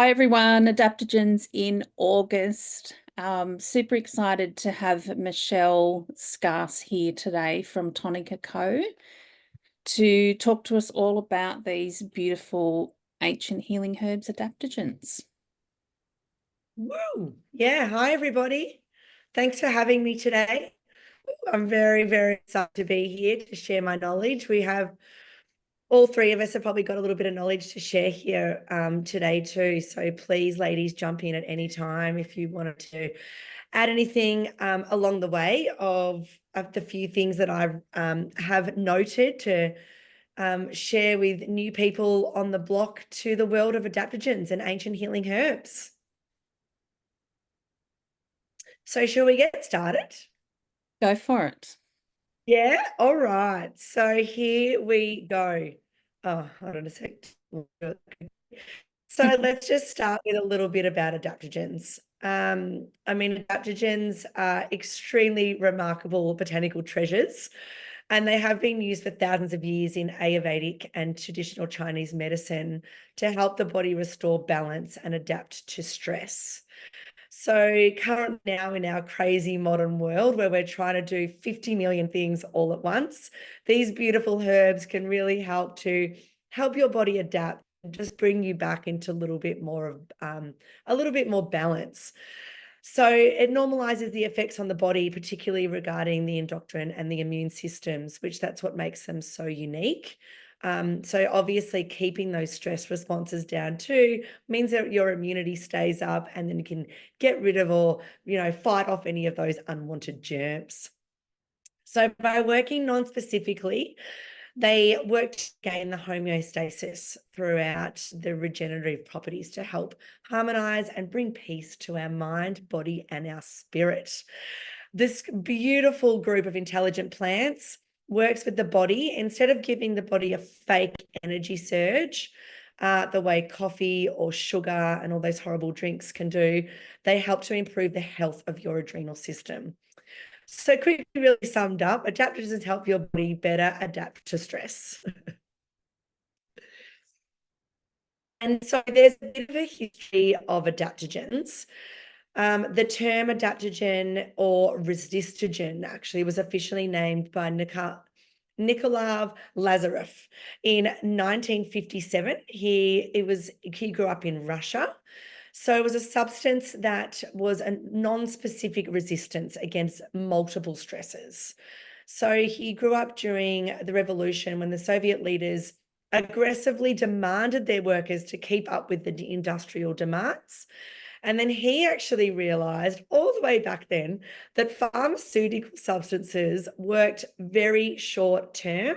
Hi everyone, Adaptogens in August. Super excited to have Michelle Scarce here today from Tonica Co. to talk to us all about these beautiful ancient healing herbs adaptogens. Woo! Yeah, hi everybody. Thanks for having me today. I'm very, very excited to be here to share my knowledge. We have all three of us have probably got a little bit of knowledge to share here today too. So please, ladies, jump in at any time if you wanted to add anything along the way of the few things that I have noted to share with new people on the block to the world of adaptogens and ancient healing herbs. So shall we get started? Go for it. Yeah, all right. So here we go. Oh, hold on a sec. So let's just start with a little bit about adaptogens. Adaptogens are extremely remarkable botanical treasures, and they have been used for thousands of years in Ayurvedic and traditional Chinese medicine to help the body restore balance and adapt to stress. So currently now in our crazy modern world where we're trying to do 50 million things all at once, these beautiful herbs can really help your body adapt and just bring you back into a little bit more balance. So it normalizes the effects on the body, particularly regarding the endocrine and the immune systems, which that's what makes them so unique. So obviously keeping those stress responses down too means that your immunity stays up and then you can get rid of or, fight off any of those unwanted germs. So by working non-specifically, they work to gain the homeostasis throughout the regenerative properties to help harmonize and bring peace to our mind, body, and our spirit. This beautiful group of intelligent plants works with the body. Instead of giving the body a fake energy surge, the way coffee or sugar and all those horrible drinks can do, they help to improve the health of your adrenal system. So quickly, really summed up, adaptogens help your body better adapt to stress. And so there's a bit of a history of adaptogens. The term adaptogen or resistogen actually was officially named by Nikolai Lazarev in 1957. He grew up in Russia. So it was a substance that was a non-specific resistance against multiple stresses. So he grew up during the revolution when the Soviet leaders aggressively demanded their workers to keep up with the industrial demands. And then he actually realized all the way back then that pharmaceutical substances worked very short term,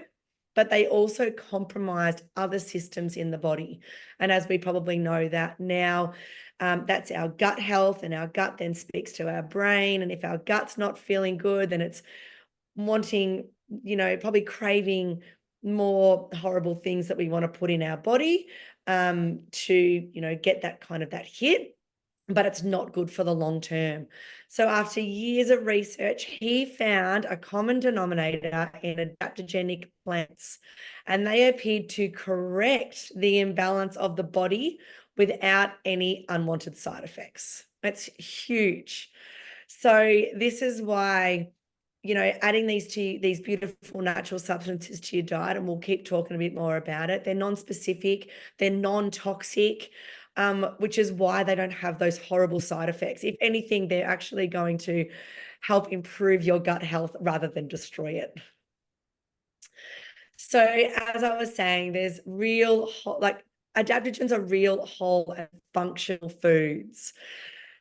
but they also compromised other systems in the body. And as we probably know that now, that's our gut health, and our gut then speaks to our brain. And if our gut's not feeling good, then it's wanting, probably craving more horrible things that we want to put in our body to, get that hit, but it's not good for the long term. So after years of research, he found a common denominator in adaptogenic plants, and they appeared to correct the imbalance of the body without any unwanted side effects. It's huge. So this is why, adding these beautiful natural substances to your diet, and we'll keep talking a bit more about it. They're non-specific, they're non-toxic, which is why they don't have those horrible side effects. If anything, they're actually going to help improve your gut health rather than destroy it. So as I was saying, there's adaptogens are real whole and functional foods.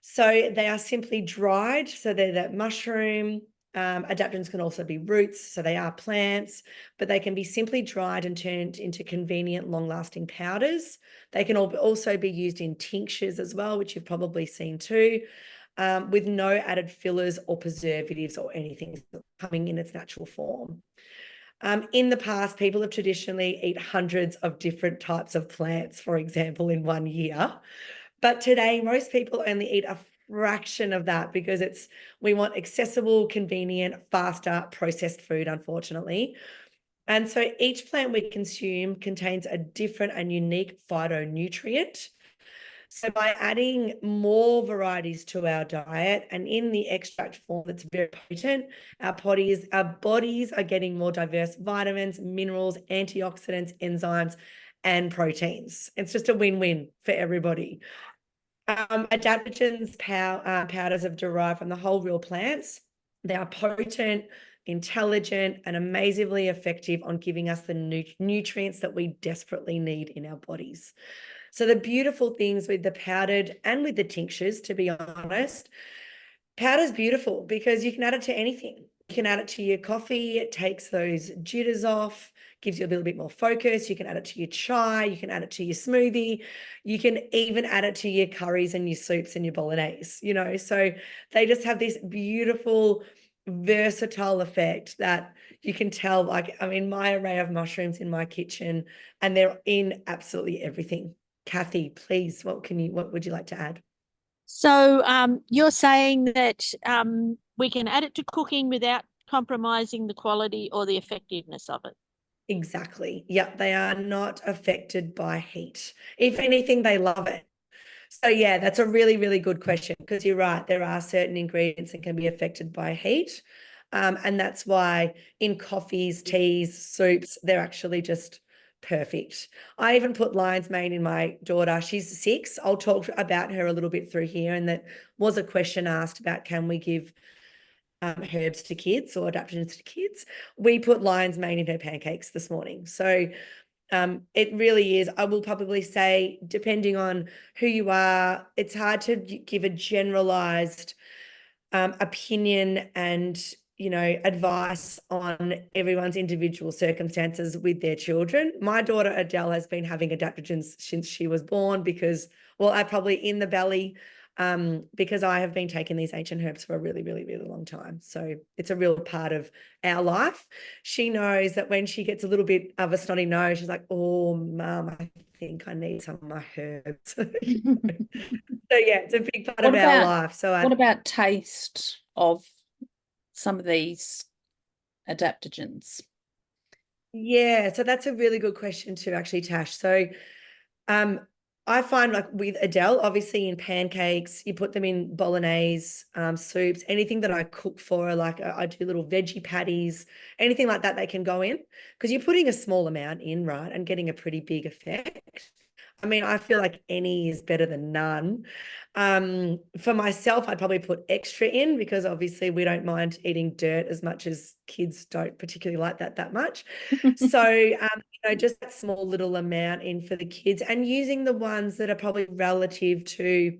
So they are simply dried. So they're that mushroom. Adaptogens can also be roots. So they are plants, but they can be simply dried and turned into convenient, long-lasting powders. They can also be used in tinctures as well, which you've probably seen too, with no added fillers or preservatives or anything coming in its natural form. In the past, people have traditionally eat hundreds of different types of plants, for example, in 1 year. But today, most people only eat a fraction of that because we want accessible, convenient, faster, processed food, unfortunately. And so each plant we consume contains a different and unique phytonutrient. So by adding more varieties to our diet and in the extract form that's very potent, our bodies are getting more diverse vitamins, minerals, antioxidants, enzymes, and proteins. It's just a win-win for everybody. Adaptogens powders are derived from the whole real plants. They are potent, intelligent, and amazingly effective on giving us the nutrients that we desperately need in our bodies. So the beautiful things with the powdered and with the tinctures, to be honest, powder's beautiful because you can add it to anything. You can add it to your coffee. It takes those jitters off, gives you a little bit more focus. You can add it to your chai. You can add it to your smoothie. You can even add it to your curries and your soups and your bolognese, So they just have this beautiful, versatile effect that you can tell. Like, I mean, my array of mushrooms in my kitchen, and they're in absolutely everything. Kathy, please, what would you like to add? So you're saying that we can add it to cooking without compromising the quality or the effectiveness of it. Exactly. Yep, they are not affected by heat. If anything, they love it. So yeah, that's a really, really good question because you're right. There are certain ingredients that can be affected by heat. And that's why in coffees, teas, soups, they're actually just perfect. I even put lion's mane in my daughter. She's 6. I'll talk about her a little bit through here. And that was a question asked about, can we give herbs to kids or adaptogens to kids? We put lion's mane in her pancakes this morning. So it really is. I will probably say, depending on who you are, it's hard to give a generalized opinion and advice on everyone's individual circumstances with their children. My daughter Adele has been having adaptogens since she was born because, well, I probably in the belly, because I have been taking these ancient herbs for a really, really, really long time. So it's a real part of our life. She knows that when she gets a little bit of a snotty nose, she's like, "Oh, Mum, I think I need some of my herbs." So yeah, it's a big part of our life. So what about taste of some of these adaptogens? Yeah, so that's a really good question too, actually, Tash. So I find like with Adele, obviously in pancakes, you put them in bolognese, soups, anything that I cook for her, like I do little veggie patties, anything like that they can go in because you're putting a small amount in, right, and getting a pretty big effect. I mean, I feel like any is better than none. For myself, I'd probably put extra in because obviously we don't mind eating dirt as much as kids don't particularly like that much. So, just that small little amount in for the kids and using the ones that are probably relative to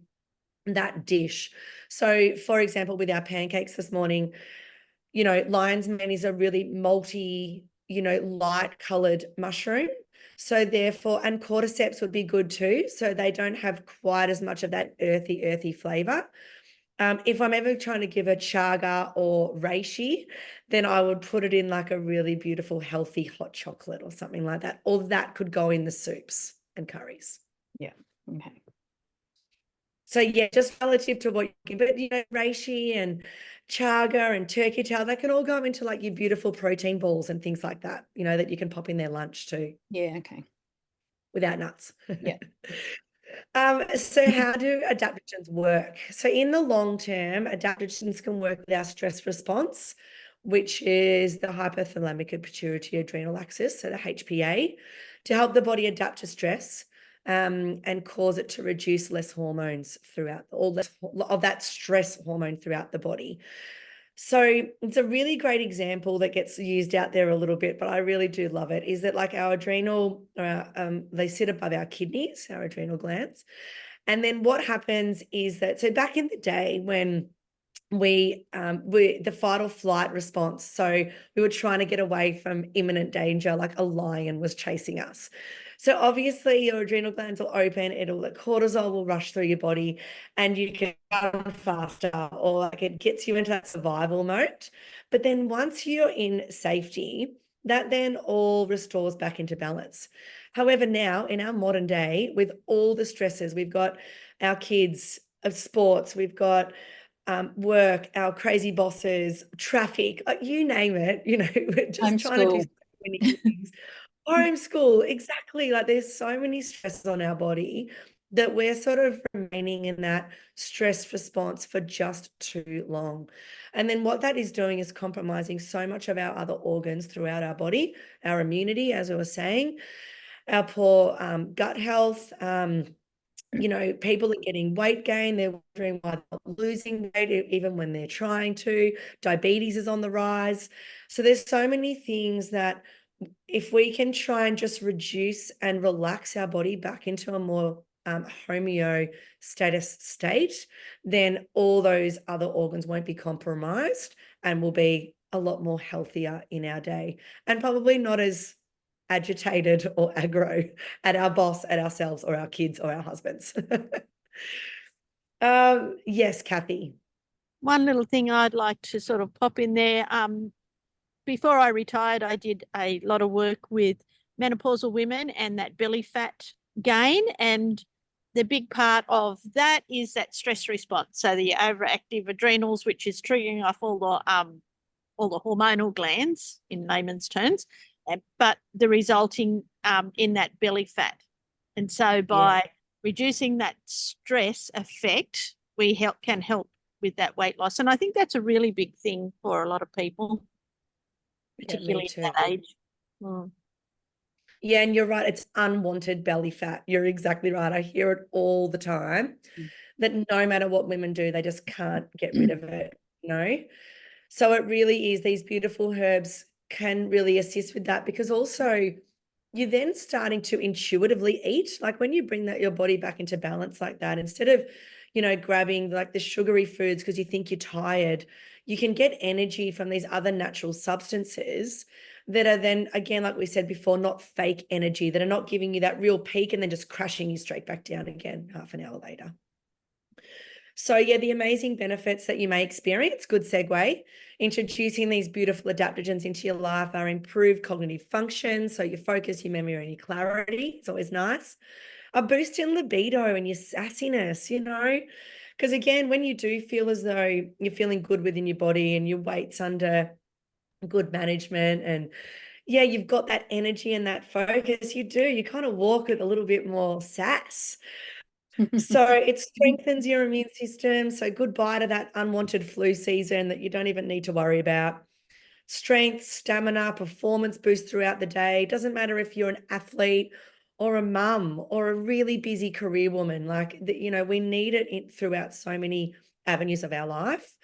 that dish. So, for example, with our pancakes this morning, lion's mane is a really light colored mushroom. So therefore, and cordyceps would be good too. So they don't have quite as much of that earthy flavor. If I'm ever trying to give a chaga or reishi, then I would put it in like a really beautiful, healthy hot chocolate or something like that. Or that could go in the soups and curries. Yeah. Okay. So yeah, just relative to what you give, but reishi and chaga and turkey tail, that can all go into like your beautiful protein balls and things like that, that you can pop in their lunch too. Yeah, okay. Without nuts. Yeah. So how do adaptogens work? So in the long term, adaptogens can work with our stress response, which is the hypothalamic and pituitary adrenal axis, so the HPA, to help the body adapt to stress and cause it to reduce less hormones throughout, or less of that stress hormone throughout the body. So it's a really great example that gets used out there a little bit, but I really do love it, is that like our adrenal, they sit above our kidneys, our adrenal glands. And then what happens is that, so back in the day when we the fight or flight response, so we were trying to get away from imminent danger, like a lion was chasing us. So obviously your adrenal glands will open, the cortisol will rush through your body and you can run faster, or like it gets you into that survival mode. But then once you're in safety, that then all restores back into balance. However, now in our modern day, with all the stresses, we've got our kids of sports, we've got work, our crazy bosses, traffic, you name it, we're just trying to do so many things. Homeschool, exactly. Like there's so many stresses on our body that we're sort of remaining in that stress response for just too long. And then what that is doing is compromising so much of our other organs throughout our body, our immunity, as I was saying, our poor gut health. People are getting weight gain. They're wondering why they're not losing weight, even when they're trying to. Diabetes is on the rise. So there's so many things that if we can try and just reduce and relax our body back into a more homeostasis state, then all those other organs won't be compromised and will be a lot more healthier in our day, and probably not as agitated or aggro at our boss, at ourselves, or our kids, or our husbands. Yes, Kathy. One little thing I'd like to sort of pop in there. Before I retired, I did a lot of work with menopausal women and that belly fat gain. And the big part of that is that stress response. So the overactive adrenals, which is triggering off all the hormonal glands in layman's terms, but the resulting in that belly fat. And so by reducing that stress effect, we can help with that weight loss. And I think that's a really big thing for a lot of people, particularly at that age. Yeah, and you're right. It's unwanted belly fat. You're exactly right. I hear it all the time that no matter what women do, they just can't get rid of it, So it really is, these beautiful herbs can really assist with that, because also you're then starting to intuitively eat. Like when you bring your body back into balance like that, instead of, grabbing like the sugary foods because you think you're tired, you can get energy from these other natural substances that are then, again, like we said before, not fake energy, that are not giving you that real peak and then just crashing you straight back down again half an hour later. So yeah, the amazing benefits that you may experience, good segue, introducing these beautiful adaptogens into your life are improved cognitive function, so your focus, your memory, and your clarity. It's always nice. A boost in libido and your sassiness, because again, when you do feel as though you're feeling good within your body and your weight's under good management, and yeah, you've got that energy and that focus, you kind of walk with a little bit more sass. So it strengthens your immune system. So goodbye to that unwanted flu season that you don't even need to worry about. Strength, stamina, performance boost throughout the day. Doesn't matter if you're an athlete or a mum or a really busy career woman. We need it throughout so many avenues of our life.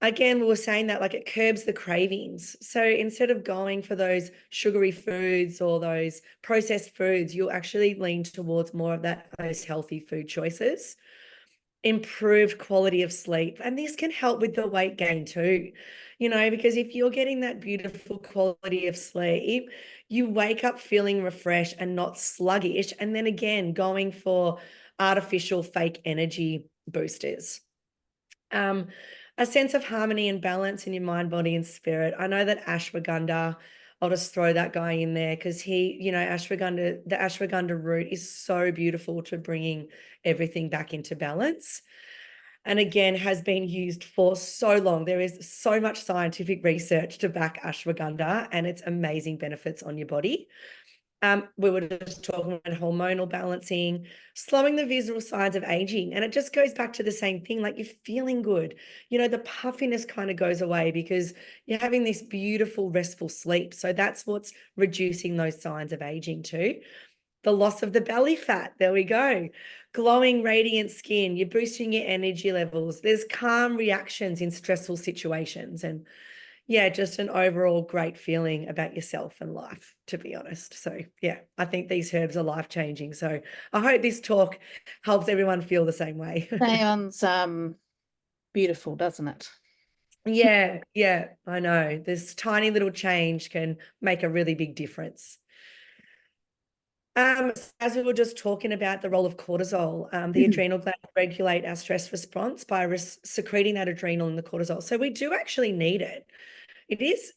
Again, we were saying that it curbs the cravings. So instead of going for those sugary foods or those processed foods, you'll actually lean towards more of those healthy food choices. Improved quality of sleep. And this can help with the weight gain too, because if you're getting that beautiful quality of sleep, you wake up feeling refreshed and not sluggish. And then again, going for artificial fake energy boosters. A sense of harmony and balance in your mind, body, and spirit. I know that ashwagandha, I'll just throw that guy in there because the ashwagandha root is so beautiful to bringing everything back into balance. And again, has been used for so long. There is so much scientific research to back ashwagandha and its amazing benefits on your body. We were just talking about hormonal balancing, slowing the visual signs of aging. And it just goes back to the same thing, like you're feeling good. The puffiness kind of goes away because you're having this beautiful, restful sleep. So that's what's reducing those signs of aging too. The loss of the belly fat, there we go. Glowing, radiant skin, you're boosting your energy levels. There's calm reactions in stressful situations. And yeah, just an overall great feeling about yourself and life, to be honest. So yeah, I think these herbs are life-changing. So I hope this talk helps everyone feel the same way. Sounds beautiful, doesn't it? Yeah, I know. This tiny little change can make a really big difference. As we were just talking about the role of cortisol, the adrenal glands regulate our stress response by secreting that adrenal and the cortisol. So we do actually need it.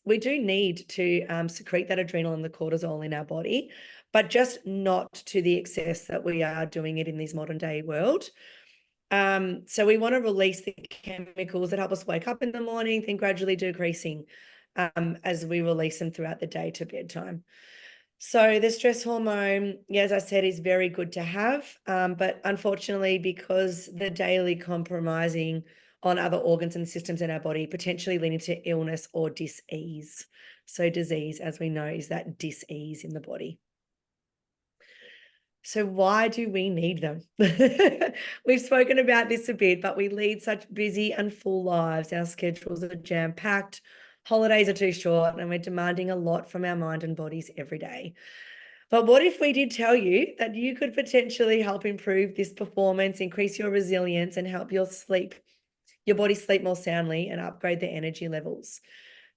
We do need to secrete that adrenal and the cortisol in our body, but just not to the excess that we are doing it in this modern day world. So we want to release the chemicals that help us wake up in the morning, then gradually decreasing as we release them throughout the day to bedtime. So the stress hormone, yeah, as I said, is very good to have, but unfortunately, because the daily compromising on other organs and systems in our body, potentially leading to illness or dis-ease. So disease, as we know, is that dis-ease in the body. So why do we need them? We've spoken about this a bit, but we lead such busy and full lives. Our schedules are jam-packed, holidays are too short, and we're demanding a lot from our mind and bodies every day. But what if we did tell you that you could potentially help improve this performance, increase your resilience, and help your body sleep more soundly and upgrade the energy levels?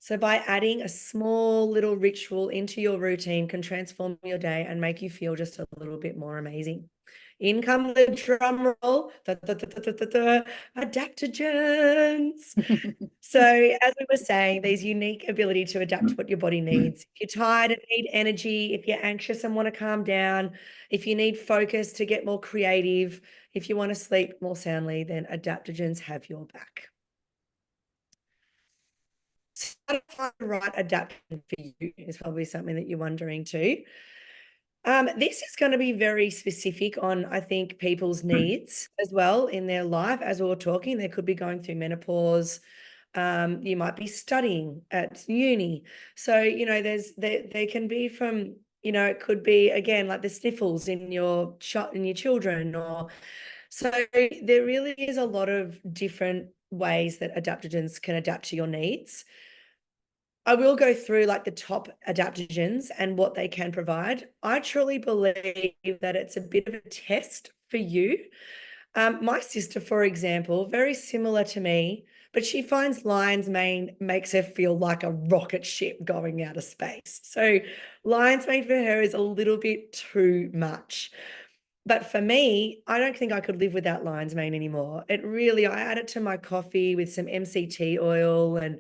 So by adding a small little ritual into your routine can transform your day and make you feel just a little bit more amazing. In come the drum roll, adaptogens. So as we were saying, these unique ability to adapt to what your body needs. If you're tired and need energy, if you're anxious and want to calm down, if you need focus to get more creative, if you want to sleep more soundly, then adaptogens have your back. So how to find the right adaptogen for you is probably something that you're wondering too. This is going to be very specific on, I think, people's needs as well in their life. As we were talking, they could be going through menopause. You might be studying at uni. So, you know, they can be from, you know, it could be again like the sniffles in your children, or so there really is a lot of different ways that adaptogens can adapt to your needs. I will go through like the top adaptogens and what they can provide. I truly believe that it's a bit of a test for you. My sister, for example, very similar to me, but she finds lion's mane makes her feel like a rocket ship going out of space. So lion's mane for her is a little bit too much. But for me, I don't think I could live without lion's mane anymore. It really, I add it to my coffee with some MCT oil, and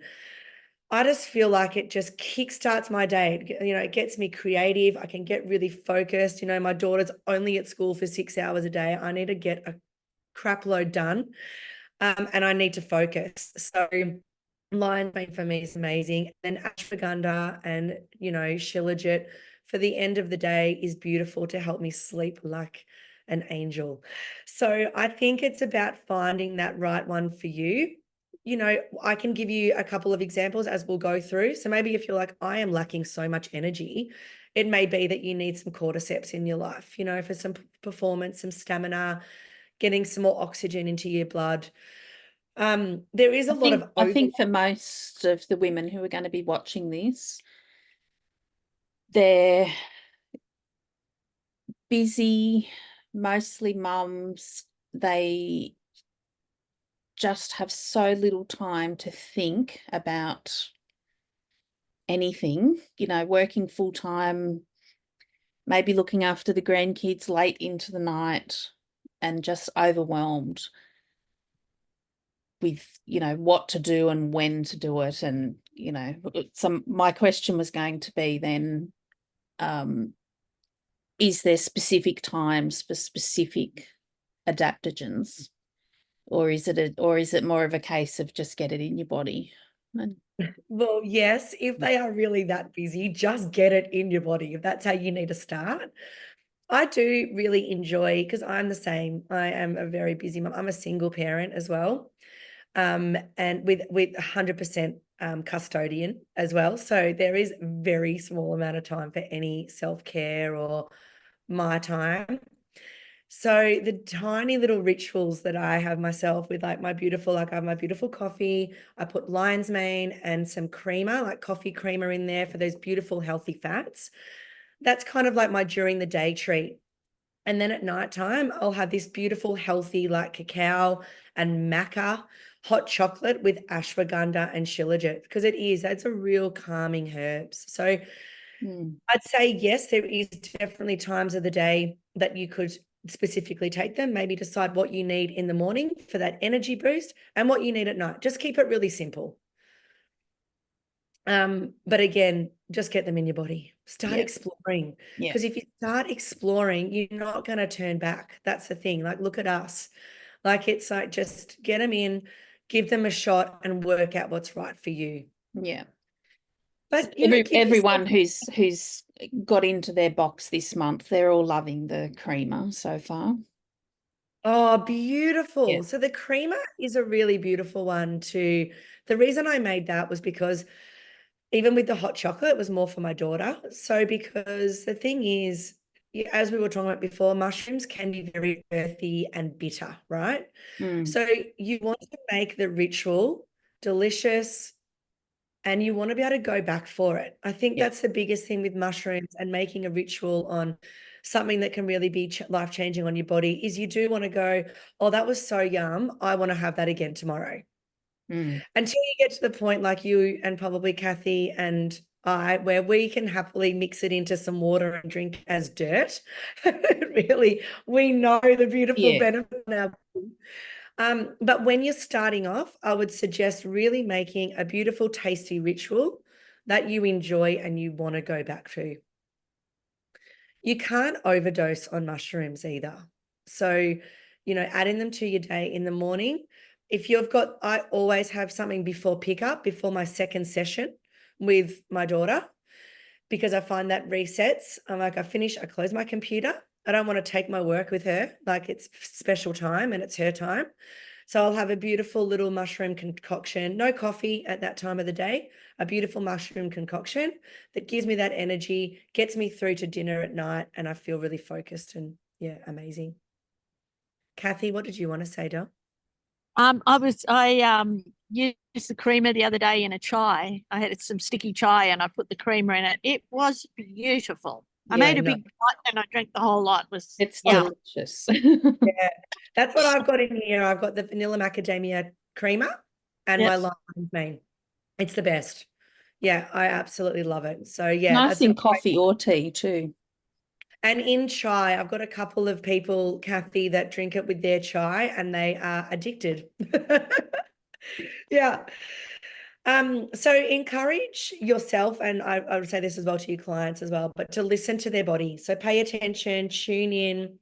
I just feel like it just kickstarts my day. You know, it gets me creative. I can get really focused. You know, my daughter's only at school for 6 hours a day. I need to get a crap load done, and I need to focus. So lion's mane for me is amazing. And ashwagandha and, you know, shilajit for the end of the day is beautiful to help me sleep like an angel. So I think it's about finding that right one for you. You know, I can give you a couple of examples as we'll go through. So maybe if you're like, I am lacking so much energy, it may be that you need some cordyceps in your life, you know, for some performance, some stamina, getting some more oxygen into your blood. There is a lot of I think for most of the women who are going to be watching this, they're busy, mostly mums. They just have so little time to think about anything, you know, working full time, maybe looking after the grandkids late into the night, and just overwhelmed with, you know, what to do and when to do it. And, you know, my question was going to be then, is there specific times for specific adaptogens, or is it more of a case of just get it in your body? Well, yes, if they are really that busy, just get it in your body. If that's how you need to start. I do really enjoy, because I'm the same. I am a very busy mom. I'm a single parent as well. And with 100% custodian as well. So there is very small amount of time for any self-care or my time. So the tiny little rituals that I have myself with like I have my beautiful coffee. I put lion's mane and some creamer, like coffee creamer in there for those beautiful healthy fats. That's kind of like my during the day treat. And then at nighttime, I'll have this beautiful, healthy, like cacao and maca hot chocolate with ashwagandha and shilajit, because that's a real calming herbs. So I'd say, yes, there is definitely times of the day that you could specifically take them. Maybe decide what you need in the morning for that energy boost and what you need at night. Just keep it really simple. But again, just get them in your body. Start exploring. Because if you start exploring, you're not going to turn back. That's the thing. Like, look at us. Like, it's like just get them in, give them a shot, and work out what's right for you. Yeah. But everyone who's got into their box this month. They're all loving the creamer so far. Oh, beautiful. Yeah. So the creamer is a really beautiful one too. The reason I made that was because even with the hot chocolate, it was more for my daughter. So because the thing is, as we were talking about before, mushrooms can be very earthy and bitter, right? Mm. So you want to make the ritual delicious, and you want to be able to go back for it. I think Yeah. that's the biggest thing with mushrooms and making a ritual on something that can really be life-changing on your body is you do want to go, oh, that was so yum. I want to have that again tomorrow. Mm. Until you get to the point like you and probably Kathy and I, where we can happily mix it into some water and drink as dirt. Really, we know the beautiful Yeah. benefit in our body. But when you're starting off, I would suggest really making a beautiful, tasty ritual that you enjoy and you want to go back to. You can't overdose on mushrooms either. So, adding them to your day in the morning. If you've got, I always have something before pickup, before my second session with my daughter, because I find that resets. I'm like, I finish, I close my computer. I don't want to take my work with her. Like it's special time and it's her time. So I'll have a beautiful little mushroom concoction, no coffee at that time of the day, a beautiful mushroom concoction that gives me that energy, gets me through to dinner at night, and I feel really focused and amazing. Kathy, what did you want to say, Del? I used the creamer the other day in a chai. I had some sticky chai and I put the creamer in it. It was beautiful. I Yeah, made a no, big pot and I drank the whole lot. It was It's yum. delicious. yeah, that's what I've got in here. I've got the vanilla macadamia creamer and my Yes. lion's mane. It's the best. Yeah, I absolutely love it. So yeah, Nice that's a in great. coffee or tea too. And in chai, I've got a couple of people, Kathy, that drink it with their chai and they are addicted. Yeah. So encourage yourself, and I would say this as well to your clients as well, but to listen to their body. So pay attention, tune in,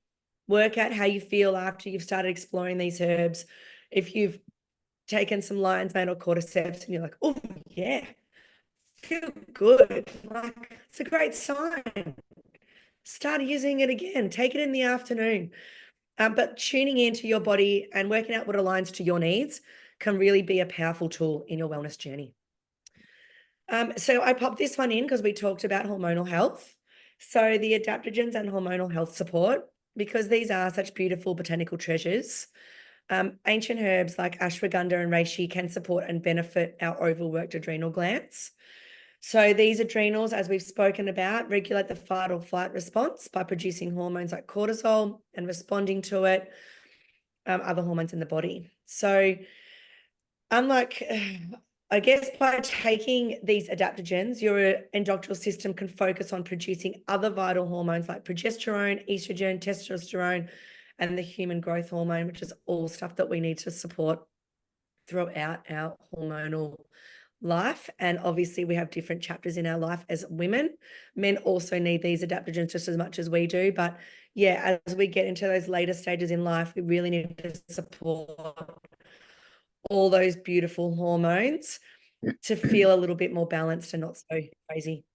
work out how you feel after you've started exploring these herbs. If you've taken some lion's mane or cordyceps and you're like, oh yeah, feel good. Like it's a great sign. Start using it again. Take it in the afternoon. But tuning into your body and working out what aligns to your needs can really be a powerful tool in your wellness journey. So I popped this one in because we talked about hormonal health. So the adaptogens and hormonal health support, because these are such beautiful botanical treasures. Ancient herbs like ashwagandha and reishi can support and benefit our overworked adrenal glands. So these adrenals, as we've spoken about, regulate the fight or flight response by producing hormones like cortisol and responding to it, other hormones in the body. So unlike, I guess by taking these adaptogens, your endocrine system can focus on producing other vital hormones like progesterone, estrogen, testosterone, and the human growth hormone, which is all stuff that we need to support throughout our hormonal life. And obviously we have different chapters in our life as women. Men also need these adaptogens just as much as we do. But yeah, as we get into those later stages in life, we really need to support all those beautiful hormones to feel a little bit more balanced and not so crazy.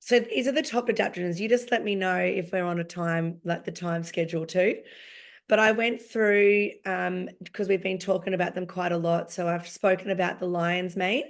So these are the top adaptogens. You just let me know if we're on a time, like the time schedule too. But I went through, because we've been talking about them quite a lot. So I've spoken about the lion's mane.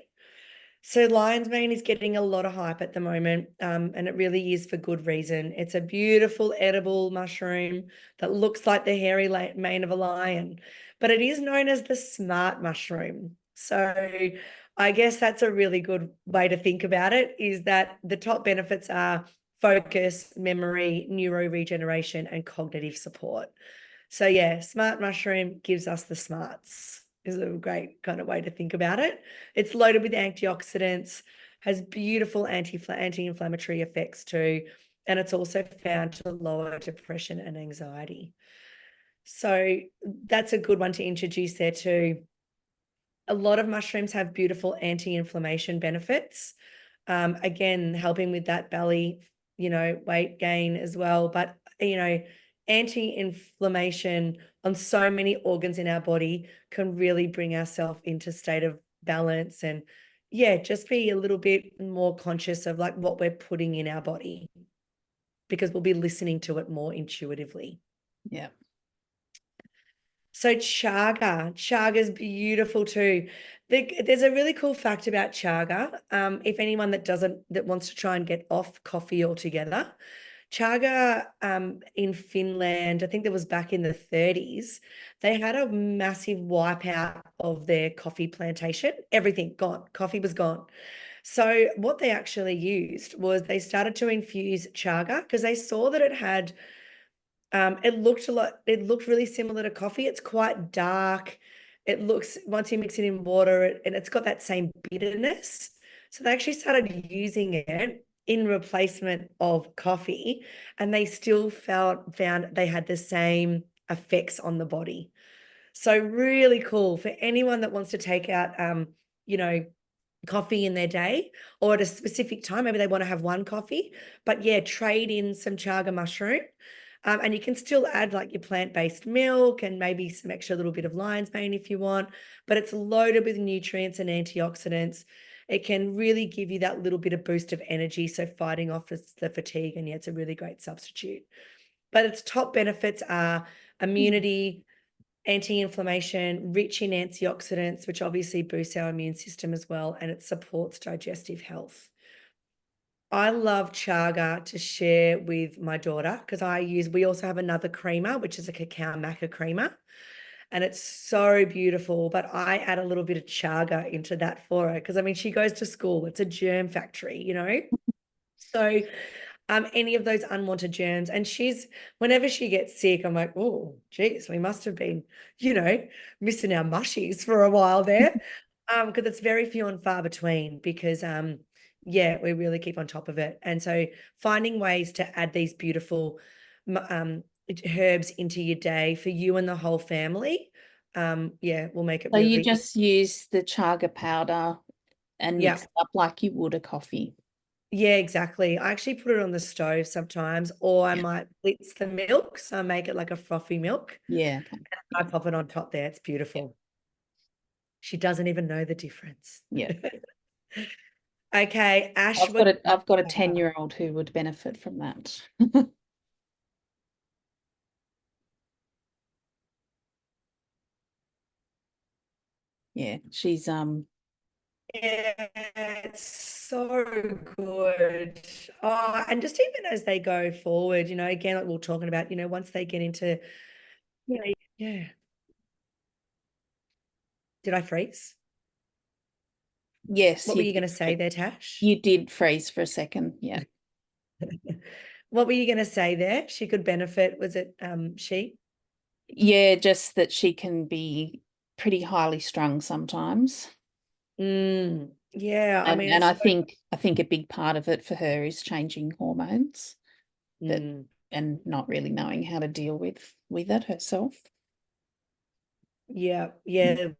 So lion's mane is getting a lot of hype at the moment, and it really is for good reason. It's a beautiful edible mushroom that looks like the hairy mane of a lion, but it is known as the smart mushroom. So I guess that's a really good way to think about it, is that the top benefits are focus, memory, neuroregeneration, and cognitive support. So yeah, smart mushroom gives us the smarts, is a great kind of way to think about it. It's loaded with antioxidants, has beautiful anti-inflammatory effects too, and it's also found to lower depression and anxiety. So that's a good one to introduce there too. A lot of mushrooms have beautiful anti-inflammation benefits. Again, helping with that belly, weight gain as well. But, anti-inflammation on so many organs in our body can really bring ourselves into state of balance and yeah, just be a little bit more conscious of like what we're putting in our body, because we'll be listening to it more intuitively. Yeah. So chaga's beautiful too. There's a really cool fact about chaga. If anyone that wants to try and get off coffee altogether, chaga in Finland, I think that was back in the 30s, they had a massive wipeout of their coffee plantation. Everything gone. Coffee was gone. So what they actually used was they started to infuse chaga because they saw that it looked really similar to coffee. It's quite dark. It looks, once you mix it in water, and it's got that same bitterness. So they actually started using it in replacement of coffee, and they still found they had the same effects on the body. So really cool for anyone that wants to take out, you know, coffee in their day, or at a specific time. Maybe they want to have one coffee, but yeah, trade in some chaga mushroom. And you can still add like your plant-based milk and maybe some extra little bit of lion's mane if you want, but it's loaded with nutrients and antioxidants. It can really give you that little bit of boost of energy, so fighting off the fatigue, and yeah, it's a really great substitute. But its top benefits are immunity, anti-inflammation, rich in antioxidants, which obviously boosts our immune system as well, and it supports digestive health. I love chaga to share with my daughter because we also have another creamer, which is a cacao maca creamer, and it's so beautiful. But I add a little bit of chaga into that for her because I mean, she goes to school, it's a germ factory, you know? So any of those unwanted germs. And whenever she gets sick, I'm like, oh, geez, we must have been, missing our mushies for a while there. Because it's very few and far between because yeah, we really keep on top of it. And so finding ways to add these beautiful herbs into your day for you and the whole family, yeah, will make it So you really, just use the chaga powder and yeah. mix it up like you would a coffee. Yeah, exactly. I actually put it on the stove sometimes, or I might blitz the milk. So I make it like a frothy milk. Yeah. I pop it on top there. It's beautiful. She doesn't even know the difference. Yeah. Okay, Ash, I've got a 10-year-old who would benefit from that. Yeah, she's yeah, it's so good. Oh, and just even as they go forward, again, like we we're talking about, once they get into, yeah. Did I freeze? yes, What were you going to say there, Tash? you did freeze for a second. Yeah. What were you going to say there? She could benefit. Was it she? Yeah, just that she can be pretty highly strung sometimes. Yeah, I mean, And it's I think a big part of it for her is changing hormones and not really knowing how to deal with it herself. yeah,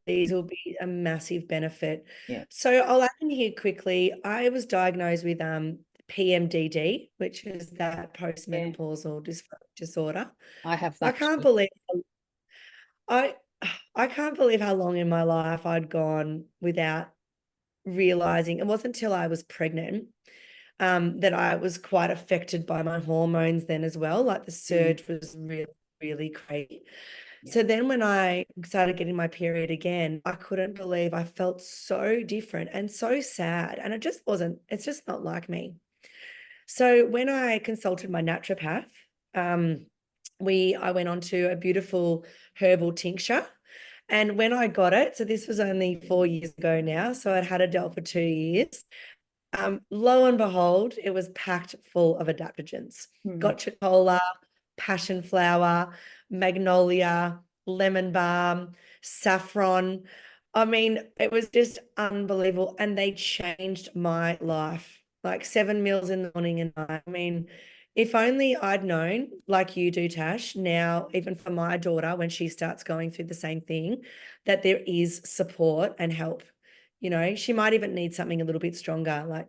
these will be a massive benefit. Yeah. So I'll add in here quickly. I was diagnosed with PMDD, which is that postmenopausal disorder. I have I that can't too. believe I I can't believe how long in my life I'd gone without realizing. It wasn't until I was pregnant that I was quite affected by my hormones then as well. Like the surge was really, really crazy. Yeah. So then when I started getting my period again, I couldn't believe I felt so different and so sad. And it's just not like me. So when I consulted my naturopath, I went on to a beautiful herbal tincture. And when I got it, so this was only 4 years ago now, so I'd had Adele for 2 years. Lo and behold, it was packed full of adaptogens. Gotcha cola, passion flower, magnolia, lemon balm, saffron. I mean, it was just unbelievable. And they changed my life. Like 7 meals in the morning and night. I mean, if only I'd known, like you do, Tash, now, even for my daughter, when she starts going through the same thing, that there is support and help. She might even need something a little bit stronger,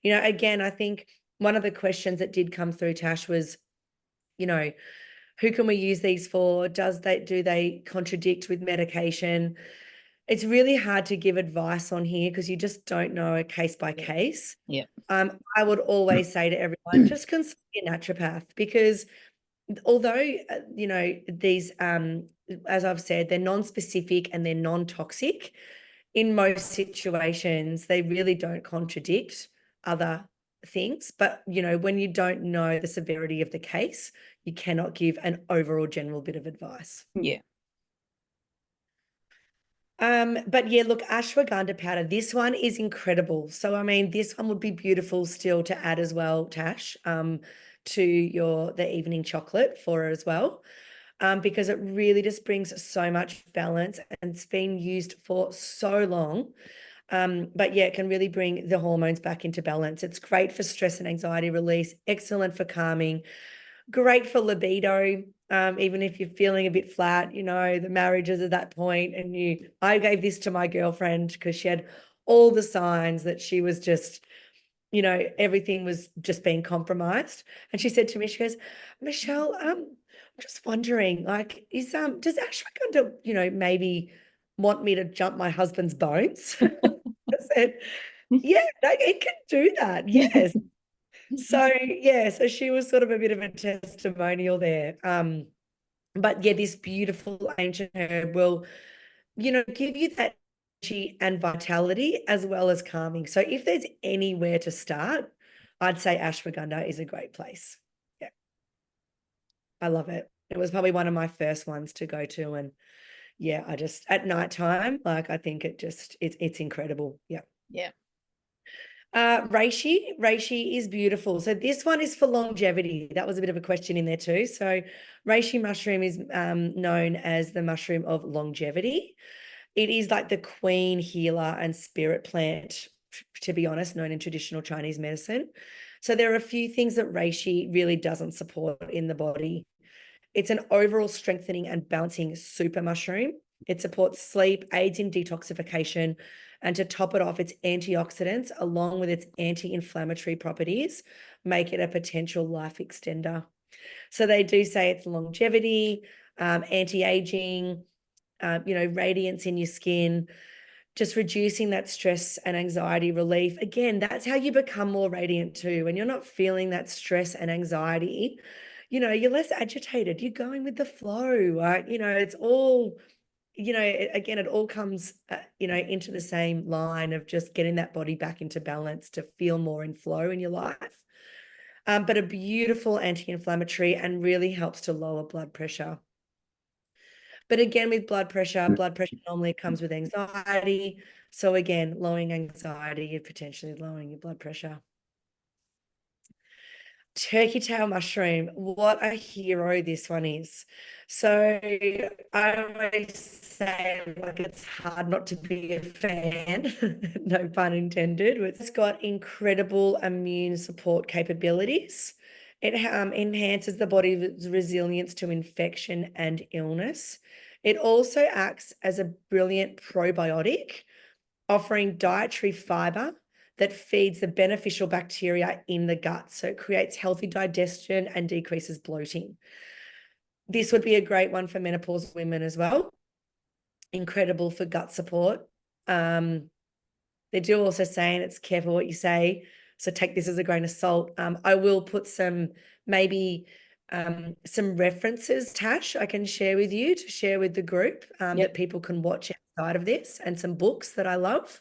again, I think one of the questions that did come through, Tash, was, who can we use these for? Do they contradict with medication? It's really hard to give advice on here because you just don't know a case by case. Yeah. I would always say to everyone, just consult your naturopath, because although, these, as I've said, they're non-specific and they're non-toxic, in most situations, they really don't contradict other things. But, when you don't know the severity of the case, you cannot give an overall general bit of advice. Yeah. But yeah, look, ashwagandha powder, this one is incredible. So, I mean, this one would be beautiful still to add as well, Tash, to the evening chocolate for her as well, because it really just brings so much balance and it's been used for so long. But yeah, it can really bring the hormones back into balance. It's great for stress and anxiety release, excellent for calming, great for libido. Even if you're feeling a bit flat, the marriage is at that point, and I gave this to my girlfriend because she had all the signs that she was just, everything was just being compromised. And she said to me, she goes, Michelle, I'm just wondering, like, does ashwagandha, maybe want me to jump my husband's bones? I said, yeah, it can do that. Yes. So yeah, so she was sort of a bit of a testimonial there. But yeah, this beautiful ancient herb will, give you that energy and vitality as well as calming. So if there's anywhere to start, I'd say ashwagandha is a great place. Yeah. I love it. It was probably one of my first ones to go to. And yeah, I just at nighttime, like I think it's incredible. Yeah. Yeah. Reishi is beautiful. So this one is for longevity. That was a bit of a question in there too. So reishi mushroom is known as the mushroom of longevity. It is like the queen healer and spirit plant, to be honest, known in traditional Chinese medicine. So there are a few things that reishi really doesn't support in the body. It's an overall strengthening and balancing super mushroom. It supports sleep, aids in detoxification, and to top it off, its antioxidants, along with its anti-inflammatory properties, make it a potential life extender. So they do say it's longevity, anti-aging, radiance in your skin, just reducing that stress and anxiety relief. Again, that's how you become more radiant too. When you're not feeling that stress and anxiety, you're less agitated. You're going with the flow, right? It's all, again, it all comes, into the same line of just getting that body back into balance to feel more in flow in your life. But a beautiful anti-inflammatory and really helps to lower blood pressure. But again, with blood pressure normally comes with anxiety. So again, lowering anxiety and potentially lowering your blood pressure. Turkey tail mushroom, what a hero this one is. So I always say, like, it's hard not to be a fan, no pun intended. It's got incredible immune support capabilities. It enhances the body's resilience to infection and illness. It also acts as a brilliant probiotic, offering dietary fiber that feeds the beneficial bacteria in the gut. So it creates healthy digestion and decreases bloating. This would be a great one for menopausal women as well. Incredible for gut support. They do also say, and it's careful what you say, so take this as a grain of salt. I will put some references, Tash, I can share with you to share with the group that people can watch outside of this, and some books that I love.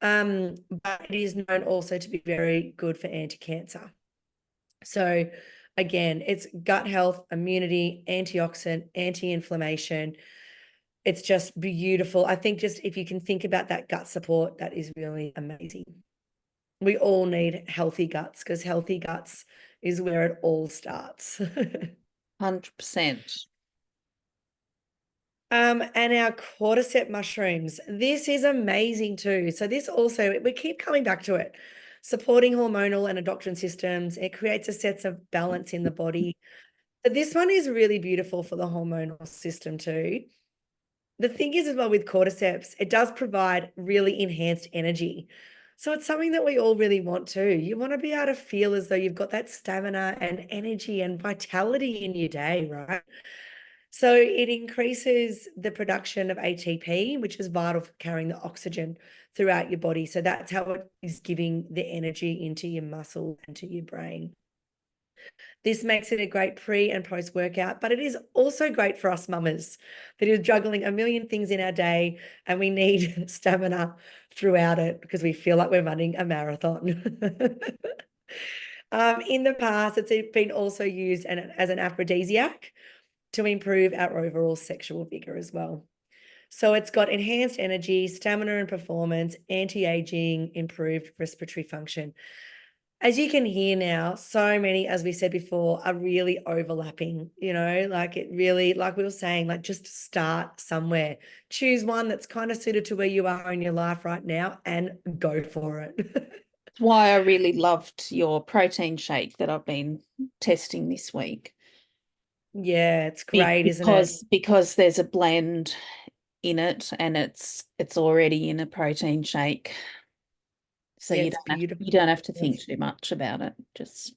But it is known also to be very good for anti-cancer. So again, it's gut health, immunity, antioxidant, anti-inflammation. It's just beautiful. I think just if you can think about that gut support, that is really amazing. We all need healthy guts because healthy guts is where it all starts. 100%. And our cordyceps mushrooms, this is amazing too. So this also, we keep coming back to it, supporting hormonal and endocrine systems. It creates a sense of balance in the body. So this one is really beautiful for the hormonal system too. The thing is as well with cordyceps, it does provide really enhanced energy. So it's something that we all really want too. You want to be able to feel as though you've got that stamina and energy and vitality in your day, right? So it increases the production of ATP, which is vital for carrying the oxygen throughout your body. So that's how it is giving the energy into your muscle and to your brain. This makes it a great pre and post workout, but it is also great for us mamas that is juggling a million things in our day and we need stamina throughout it because we feel like we're running a marathon. In the past, it's been also used as an aphrodisiac to improve our overall sexual vigor as well. So it's got enhanced energy, stamina and performance, anti-aging, improved respiratory function. As you can hear now, so many, as we said before, are really overlapping, like it really, like we were saying, like just start somewhere. Choose one that's kind of suited to where you are in your life right now and go for it. That's why I really loved your protein shake that I've been testing this week. Yeah, it's great, isn't it? Because there's a blend in it and it's already in a protein shake. So Yeah, you it's beautiful. don't have to think too much about it. Just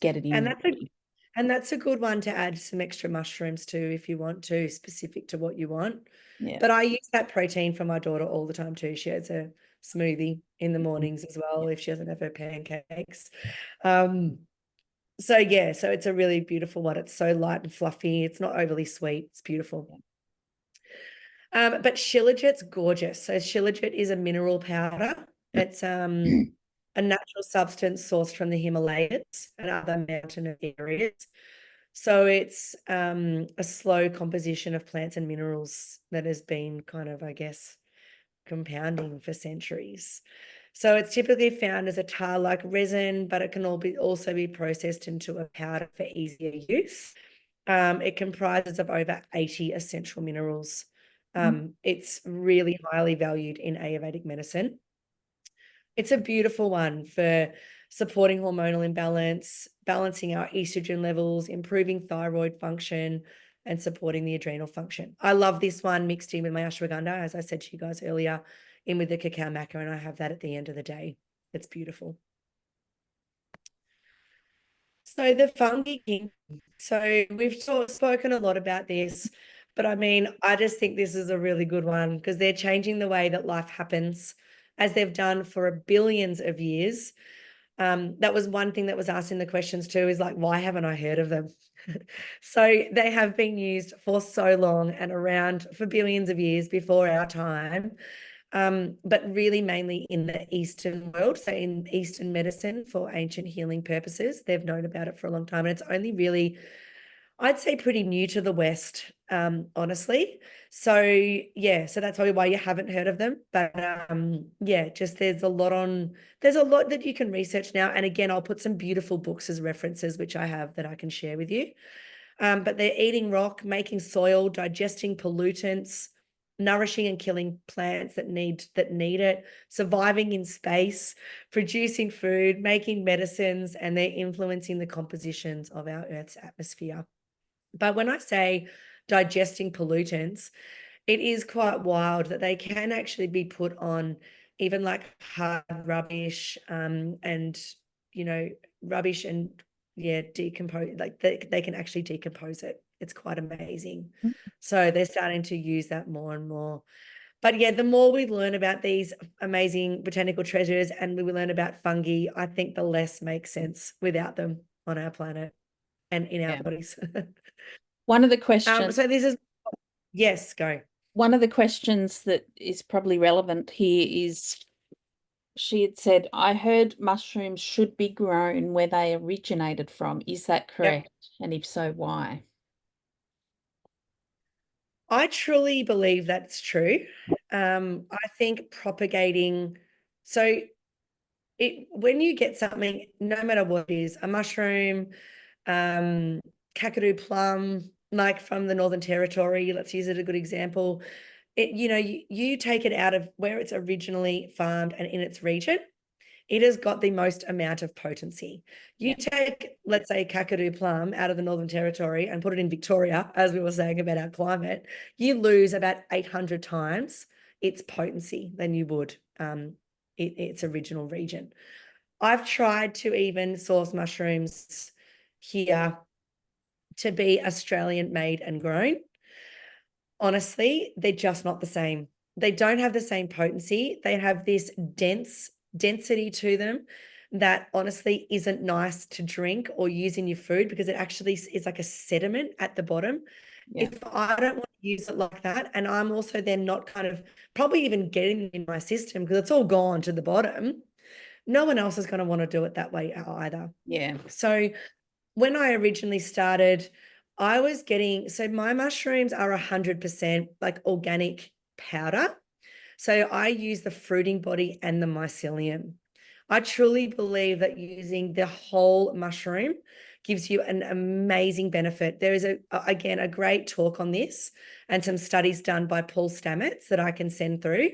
get it in. And that's a good one to add some extra mushrooms to if you want to, specific to what you want. Yeah. But I use that protein for my daughter all the time too. She has a smoothie in the mornings as well if she doesn't have her pancakes. So yeah, so it's a really beautiful one. It's so light and fluffy. It's not overly sweet. It's beautiful. But Shilajit's gorgeous. So Shilajit is a mineral powder. It's a natural substance sourced from the Himalayas and other mountain areas. So it's a slow composition of plants and minerals that has been kind of, I guess, compounding for centuries. So it's typically found as a tar-like resin, but it can also be processed into a powder for easier use. It comprises of over 80 essential minerals. It's really highly valued in Ayurvedic medicine. It's a beautiful one for supporting hormonal imbalance, balancing our estrogen levels, improving thyroid function, and supporting the adrenal function. I love this one mixed in with my ashwagandha, as I said to you guys earlier, in with the cacao maca, and I have that at the end of the day. It's beautiful. So the fungi king. So we've spoken a lot about this, but I mean, I just think this is a really good one because they're changing the way that life happens as they've done for billions of years. That was one thing that was asked in the questions too, is like, why haven't I heard of them? So they have been used for so long and around for billions of years before our time. But really mainly in the Eastern world, so in Eastern medicine for ancient healing purposes. They've known about it for a long time, and it's only really, I'd say, pretty new to the West, honestly. So yeah, so that's probably why you haven't heard of them. But yeah, just there's a lot that you can research now. And again, I'll put some beautiful books as references, which I have that I can share with you. But they're eating rock, making soil, digesting pollutants, nourishing and killing plants that need it, surviving in space, producing food, making medicines, and they're influencing the compositions of our Earth's atmosphere. But when I say digesting pollutants, it is quite wild that they can actually be put on even like hard rubbish, and rubbish and decompose, like they can actually decompose it. It's quite amazing. So they're starting to use that more and more. But yeah, the more we learn about these amazing botanical treasures and we learn about fungi, I think the less makes sense without them on our planet and in our bodies. One of the questions. So this is, yes, go. One of the questions that is probably relevant here is, she had said, I heard mushrooms should be grown where they originated from. Is that correct? Yep. And if so, why? I truly believe that's true. I think propagating, so when you get something, no matter what it is, a mushroom, kakadu plum, like from the Northern Territory, let's use it a good example. You take it out of where it's originally farmed and in its region, it has got the most amount of potency. You take, let's say, kakadu plum out of the Northern Territory and put it in Victoria, as we were saying about our climate, you lose about 800 times its potency than you would its original region. I've tried to even source mushrooms here to be Australian made and grown. Honestly, they're just not the same. They don't have the same potency. They have this density to them that honestly isn't nice to drink or use in your food, because it actually is like a sediment at the bottom. Yeah. If I don't want to use it like that, and I'm also then not kind of probably even getting it in my system because it's all gone to the bottom, no one else is going to want to do it that way either. Yeah. So when I originally started, I was getting, so my mushrooms are 100% like organic powder. So I use the fruiting body and the mycelium. I truly believe that using the whole mushroom gives you an amazing benefit. There is again, a great talk on this and some studies done by Paul Stamets that I can send through.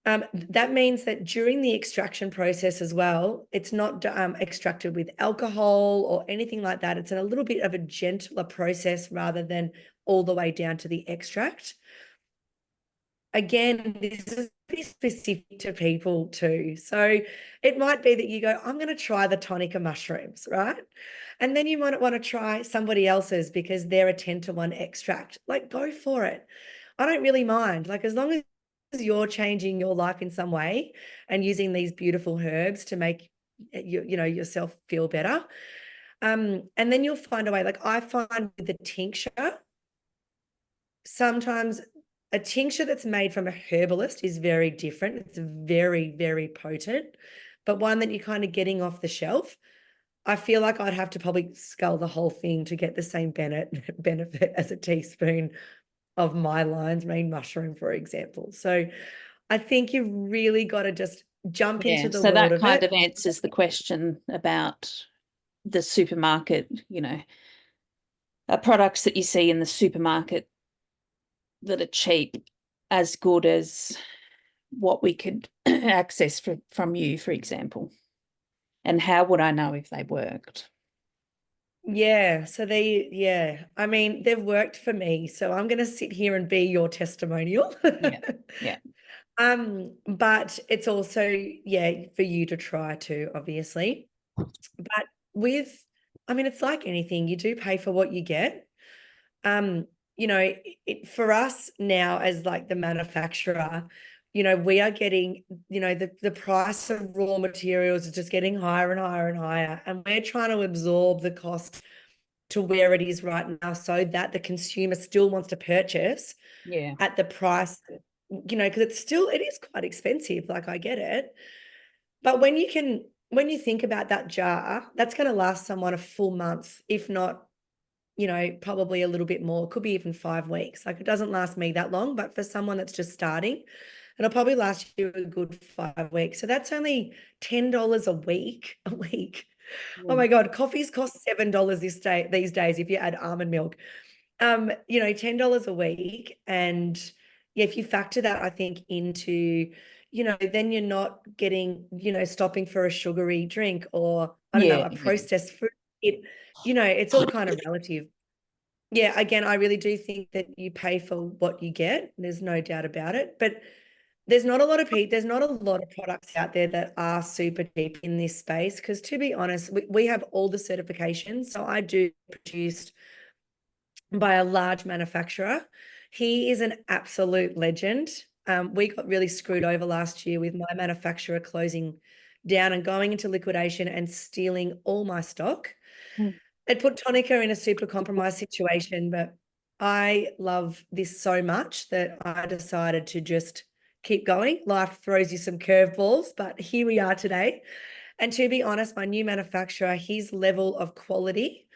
That means that during the extraction process as well, it's not extracted with alcohol or anything like that. It's a little bit of a gentler process rather than all the way down to the extract. Again, this is pretty specific to people too. So it might be that you go, I'm going to try the tonica mushrooms, right? And then you might want to try somebody else's because they're a 10-to-1 extract. Like, go for it. I don't really mind. Like, as long as you're changing your life in some way and using these beautiful herbs to make yourself feel better. And then you'll find a way. Like, I find with the tincture, sometimes a tincture that's made from a herbalist is very different. It's very, very potent, but one that you're kind of getting off the shelf, I feel like I'd have to probably scull the whole thing to get the same benefit as a teaspoon of my lion's mane mushroom, for example. So I think you've really got to just jump into the so world that of kind it. of answers the question about the supermarket, products that you see in the supermarket that are cheap, as good as what we could access from you, for example. And how would I know if they worked? Yeah, so I mean, they've worked for me, so I'm going to sit here and be your testimonial. Yeah. But it's also, for you to try too, obviously. But I mean, it's like anything, you do pay for what you get. For us now as like the manufacturer, we are getting, the price of raw materials is just getting higher and higher and higher. And we're trying to absorb the cost to where it is right now so that the consumer still wants to purchase at the price, because it is quite expensive. Like, I get it. But when you think about that jar, that's going to last someone a full month, if not, probably a little bit more. It could be even 5 weeks. Like, it doesn't last me that long, but for someone that's just starting, it'll probably last you a good 5 weeks. So that's only $10 a week. Oh my God, coffees cost $7 these days if you add almond milk. $10 a week. And if you factor that, I think, into, then you're not getting, stopping for a sugary drink or, I don't know, a processed food. It's all kind of relative. Yeah, again, I really do think that you pay for what you get. There's no doubt about it. But there's not a lot of products out there that are super cheap in this space, because, to be honest, we have all the certifications. So I do produced by a large manufacturer. He is an absolute legend. We got really screwed over last year with my manufacturer closing down and going into liquidation and stealing all my stock. It put Tonica in a super compromised situation, but I love this so much that I decided to just keep going. Life throws you some curveballs, but here we are today. And to be honest, my new manufacturer, his level of quality,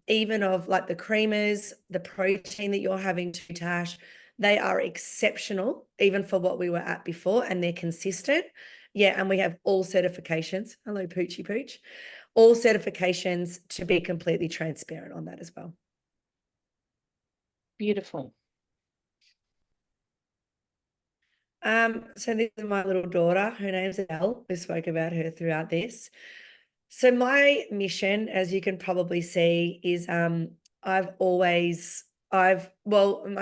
even of like the creamers, the protein that you're having to Tash, they are exceptional, even for what we were at before, and they're consistent. Yeah, and we have all certifications. Hello, Poochie Pooch. All certifications, to be completely transparent on that as well. Beautiful. So this is my little daughter. Her name's Elle. We spoke about her throughout this. So my mission, as you can probably see, is my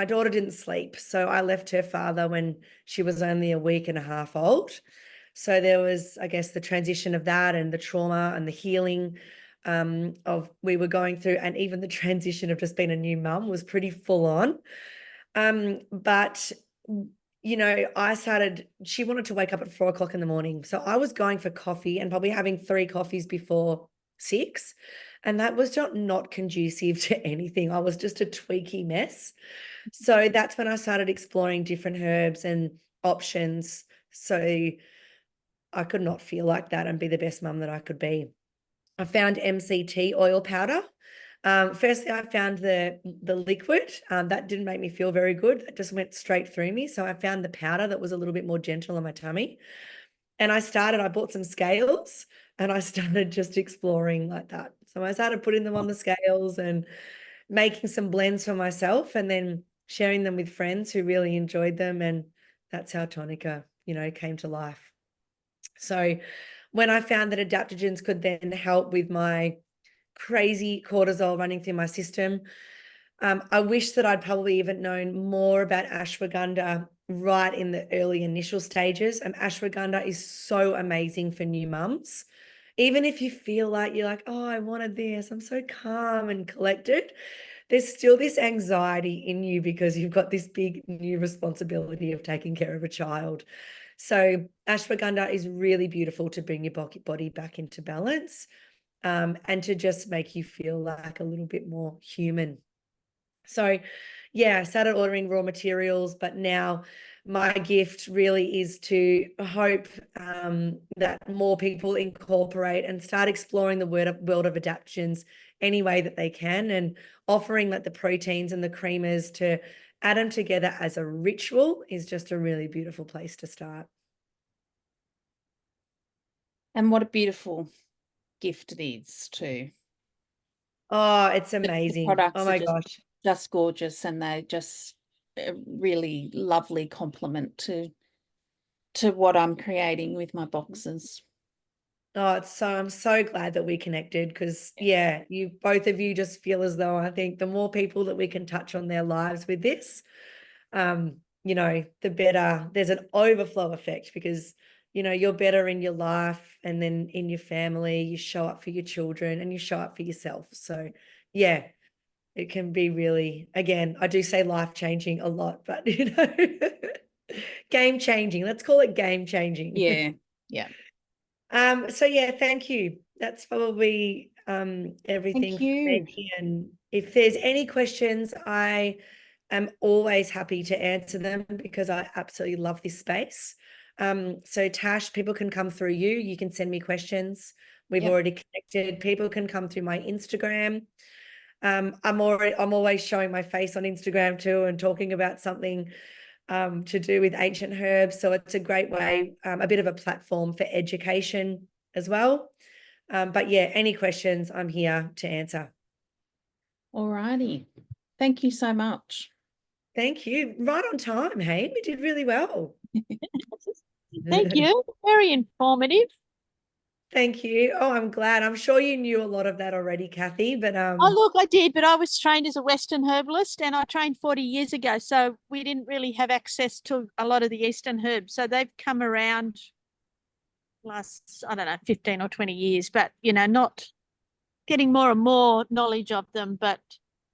daughter didn't sleep. So I left her father when she was only a week and a half old. So there was, I guess, the transition of that and the trauma and the healing. of we were going through, and even the transition of just being a new mum was pretty full on. But you know, she wanted to wake up at 4 o'clock in the morning. So I was going for coffee and probably having 3 coffees before 6. And that was not conducive to anything. I was just a tweaky mess. So that's when I started exploring different herbs and options. So I could not feel like that and be the best mum that I could be. I found MCT oil powder. Firstly, I found the liquid. That didn't make me feel very good. That just went straight through me. So I found the powder that was a little bit more gentle on my tummy. And I bought some scales and I started just exploring like that. So I started putting them on the scales and making some blends for myself and then sharing them with friends who really enjoyed them. And that's how Tonica, you know, came to life. So when I found that adaptogens could then help with my crazy cortisol running through my system, I wish that I'd probably even known more about ashwagandha right in the early initial stages. Ashwagandha is so amazing for new mums. Even if you feel like you're like, oh, I wanted this, I'm so calm and collected, there's still this anxiety in you because you've got this big new responsibility of taking care of a child. So ashwagandha is really beautiful to bring your body back into balance, and to just make you feel like a little bit more human. So yeah, I started ordering raw materials, but now my gift really is to hope that more people incorporate and start exploring the world of adaptogens any way that they can, and offering like the proteins and the creamers to add them together as a ritual is just a really beautiful place to start. And what a beautiful gift it is too. Oh, it's The amazing. products Oh are my gosh. just gorgeous, and they're just a really lovely complement to what I'm creating with my boxes. Oh, I'm so glad that we connected because yeah, both of you just feel as though I think the more people that we can touch on their lives with this, you know, the better. There's an overflow effect because, you know, you're better in your life and then in your family, you show up for your children and you show up for yourself. So yeah, it can be really, again, I do say life-changing a lot, but you know, game-changing. Let's call it game-changing. Yeah, yeah. So yeah, thank you. That's probably everything Thank for me. you. And if there's any questions, I am always happy to answer them because I absolutely love this space. So Tash, people can come through you. You can send me questions. We've already connected. People can come through my Instagram. I'm always showing my face on Instagram too and talking about something to do with ancient herbs. So it's a great way, a bit of a platform for education as well. But yeah, any questions, I'm here to answer. All righty. Thank you so much. Thank you. Right on time, hey? We did really well. Thank you. Very informative. Thank you. Oh, I'm glad. I'm sure you knew a lot of that already, Kathy, but Oh, look, I did, but I was trained as a Western herbalist and I trained 40 years ago. So we didn't really have access to a lot of the Eastern herbs. So they've come around last, I don't know, 15 or 20 years, but, you know, not getting more and more knowledge of them. But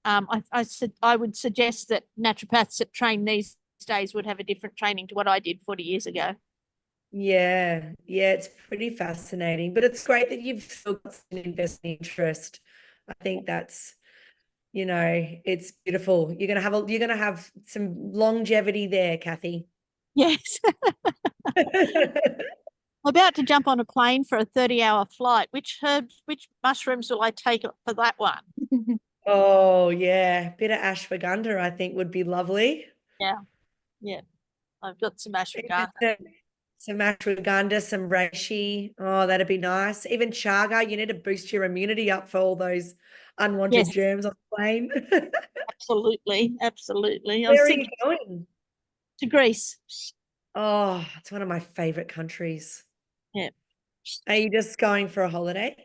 I would suggest that naturopaths that train these days would have a different training to what I did 40 years ago. yeah, it's pretty fascinating. But it's great that you've still got an invested interest. I think that's, you know, it's beautiful. You're gonna have some longevity there, Kathy. Yes. About to jump on a plane for a 30-hour flight. Which mushrooms will I take for that one? Oh yeah, bit of ashwagandha I think would be lovely. Yeah, yeah. I've got some ashwagandha. Some ashwagandha, some reishi. Oh, that'd be nice. Even chaga, you need to boost your immunity up for all those unwanted Yes, germs on the plane. absolutely, absolutely. I was Where are you thinking going? to Greece. Oh, it's one of my favorite countries. Yeah. Are you just going for a holiday?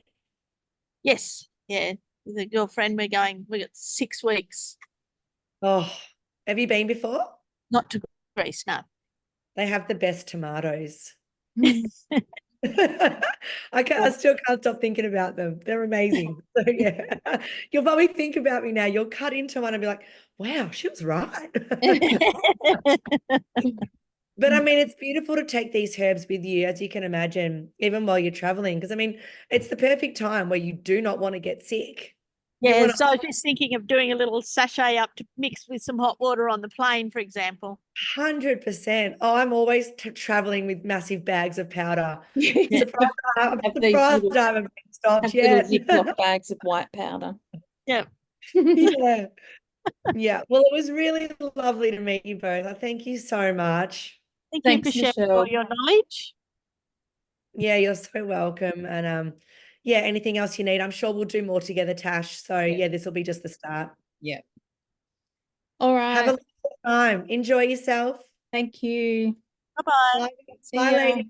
Yes. Yeah. With a girlfriend, we're going. We got 6 weeks. Oh, have you been before? Not to Greece, no. They have the best tomatoes. I still can't stop thinking about them. They're amazing. So yeah, you'll probably think about me now. You'll cut into one and be like, wow, she was right. But I mean, it's beautiful to take these herbs with you, as you can imagine, even while you're traveling. Because I mean, it's the perfect time where you do not want to get sick. You Yeah, want so I was just thinking of doing a little sachet up to mix with some hot water on the plane, for example. 100%. Oh, I'm always traveling with massive bags of powder. Yeah. I'm Have these surprised little, I haven't been stopped have little yet. Ziploc bags of white powder. Yeah. Yeah. Yeah. Well, it was really lovely to meet you both. Thank you so much. Thank you for Thanks, sharing all Michelle. your knowledge. Yeah, you're so welcome. And yeah, anything else you need, I'm sure we'll do more together, Tash. So yeah, this will be just the start. Yeah. All Have a right. lovely time. Enjoy yourself. Thank you. Bye-bye. Bye, See bye ya. ladies.